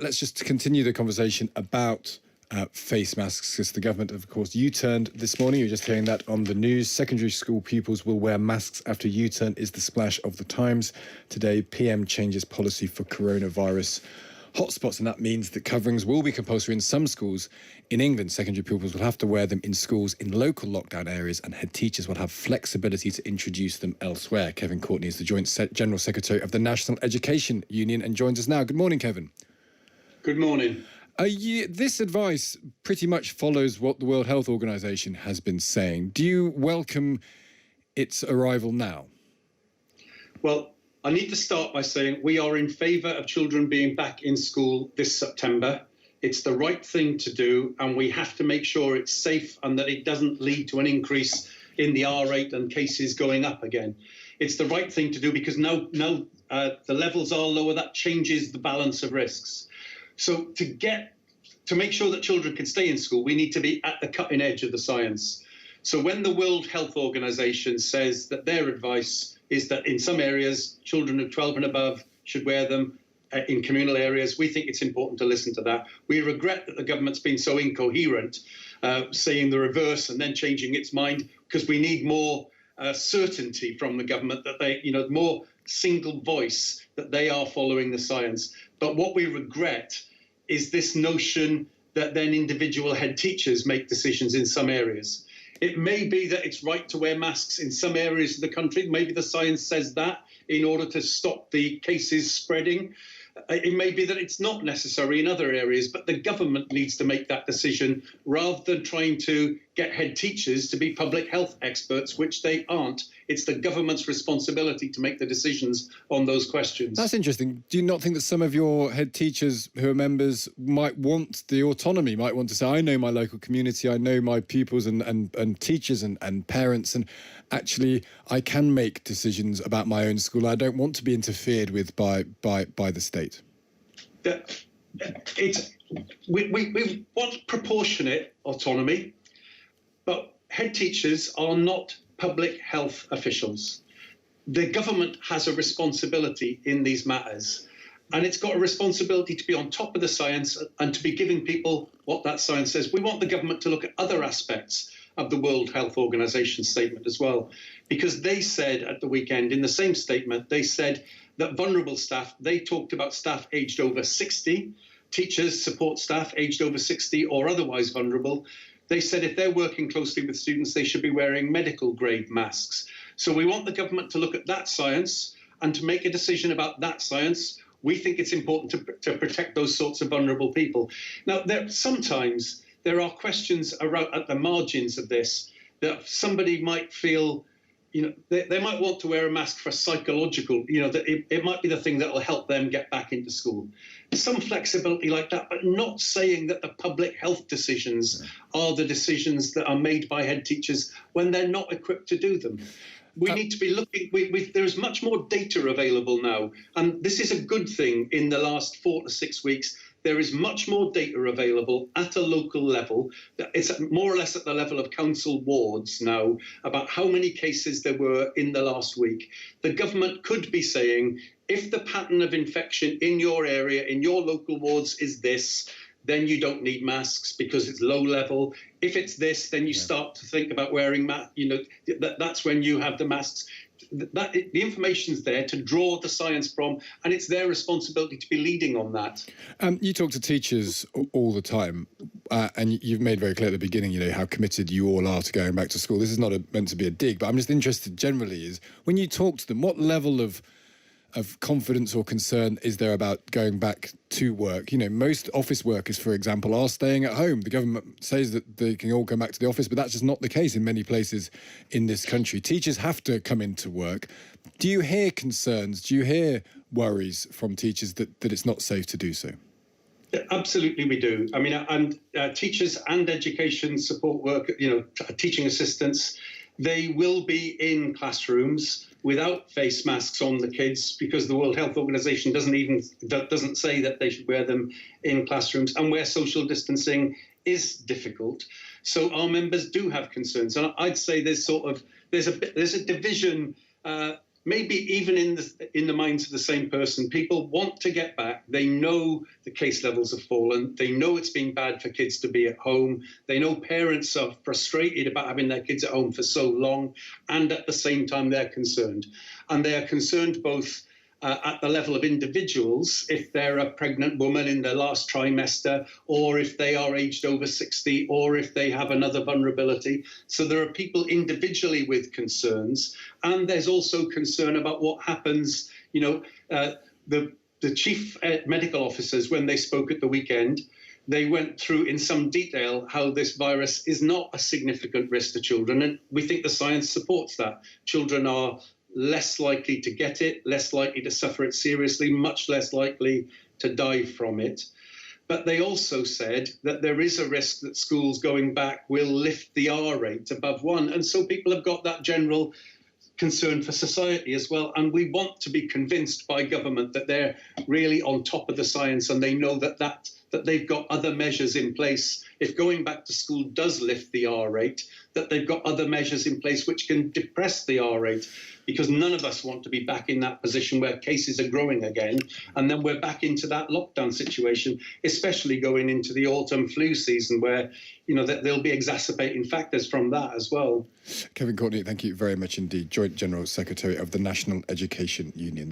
let's just continue the conversation about face masks, because the government, of course, U-turned this morning. You're just hearing that on the news. Secondary school pupils will wear masks after U-turn is the splash of the Times. Today, PM changes policy for coronavirus hotspots, and that means that coverings will be compulsory in some schools. In England, secondary pupils will have to wear them in schools in local lockdown areas, and head teachers will have flexibility to introduce them elsewhere. Kevin Courtney is the Joint General Secretary of the National Education Union and joins us now. Good morning, Kevin. Good morning. This advice pretty much follows what the World Health Organization has been saying. Do you welcome its arrival now? Well, I need to start by saying we are in favour of children being back in school this September. It's the right thing to do, and we have to make sure it's safe and that it doesn't lead to an increase in the R rate and cases going up again. It's the right thing to do because now the levels are lower. That changes the balance of risks. So to make sure that children can stay in school, we need to be at the cutting edge of the science. So when the World Health Organization says that their advice is that in some areas, children of 12 and above should wear them in communal areas, we think it's important to listen to that. We regret that the government's been so incoherent, saying the reverse and then changing its mind, because we need more certainty from the government that they, more single voice that they are following the science. But what we regret is this notion that then individual head teachers make decisions in some areas. It may be that it's right to wear masks in some areas of the country. Maybe the science says that in order to stop the cases spreading. It may be that it's not necessary in other areas, but the government needs to make that decision rather than trying to get head teachers to be public health experts, which they aren't. It's the government's responsibility to make the decisions on those questions. That's interesting. Do you not think that some of your head teachers who are members might want the autonomy, might want to say, I know my local community, I know my pupils and teachers and parents, and actually I can make decisions about my own school. I don't want to be interfered with by the state. We want proportionate autonomy, but head teachers are not public health officials. The government has a responsibility in these matters, and it's got a responsibility to be on top of the science and to be giving people what that science says. We want the government to look at other aspects of the World Health Organization statement as well, because they said at the weekend in the same statement, they said that vulnerable staff, they talked about staff aged over 60, teachers, support staff aged over 60 or otherwise vulnerable. They said if they're working closely with students, they should be wearing medical grade masks. So we want the government to look at that science and to make a decision about that science. We think it's important to protect those sorts of vulnerable people. Now, sometimes there are questions around at the margins of this that somebody might feel, they might want to wear a mask for psychological, that it might be the thing that will help them get back into school. Some flexibility like that, but not saying that the public health decisions are the decisions that are made by head teachers when they're not equipped to do them. We need to be looking, there's much more data available now, and this is a good thing. In the last 4 to 6 weeks, there is much more data available at a local level. It's more or less at the level of council wards now about how many cases there were in the last week. The government could be saying, if the pattern of infection in your area, in your local wards is this, then you don't need masks because it's low level. If it's this, then you start to think about wearing masks. That's when you have the masks. The information's there to draw the science from, and it's their responsibility to be leading on that. You talk to teachers all the time, and you've made very clear at the beginning, how committed you all are to going back to school. This is not meant to be a dig, but I'm just interested generally is when you talk to them, what level of confidence or concern is there about going back to work? Most office workers, for example, are staying at home. The government says that they can all come back to the office, but that's just not the case in many places in this country. Teachers have to come into work. Do you hear concerns? Do you hear worries from teachers that it's not safe to do so? Absolutely, we do. I mean, and teachers and education support work, teaching assistants, they will be in classrooms without face masks on the kids because the World Health Organization doesn't say that they should wear them in classrooms, and where social distancing is difficult. So our members do have concerns, and I'd say there's a division maybe even in the minds of the same person, people want to get back. They know the case levels have fallen. They know it's been bad for kids to be at home. They know parents are frustrated about having their kids at home for so long, and at the same time they're concerned. And they are concerned both at the level of individuals, if they're a pregnant woman in their last trimester, or if they are aged over 60, or if they have another vulnerability. So there are people individually with concerns, and there's also concern about what happens. The chief medical officers, when they spoke at the weekend, they went through in some detail how this virus is not a significant risk to children, and we think the science supports that. Children are less likely to get it, less likely to suffer it seriously, much less likely to die from it. But they also said that there is a risk that schools going back will lift the R rate above 1. And so people have got that general concern for society as well. And we want to be convinced by government that they're really on top of the science, and they know that they've got other measures in place. If going back to school does lift the R rate, that they've got other measures in place which can depress the R rate, because none of us want to be back in that position where cases are growing again, and then we're back into that lockdown situation, especially going into the autumn flu season where, that there'll be exacerbating factors from that as well. Kevin Courtney, thank you very much indeed. Joint General Secretary of the National Education Union.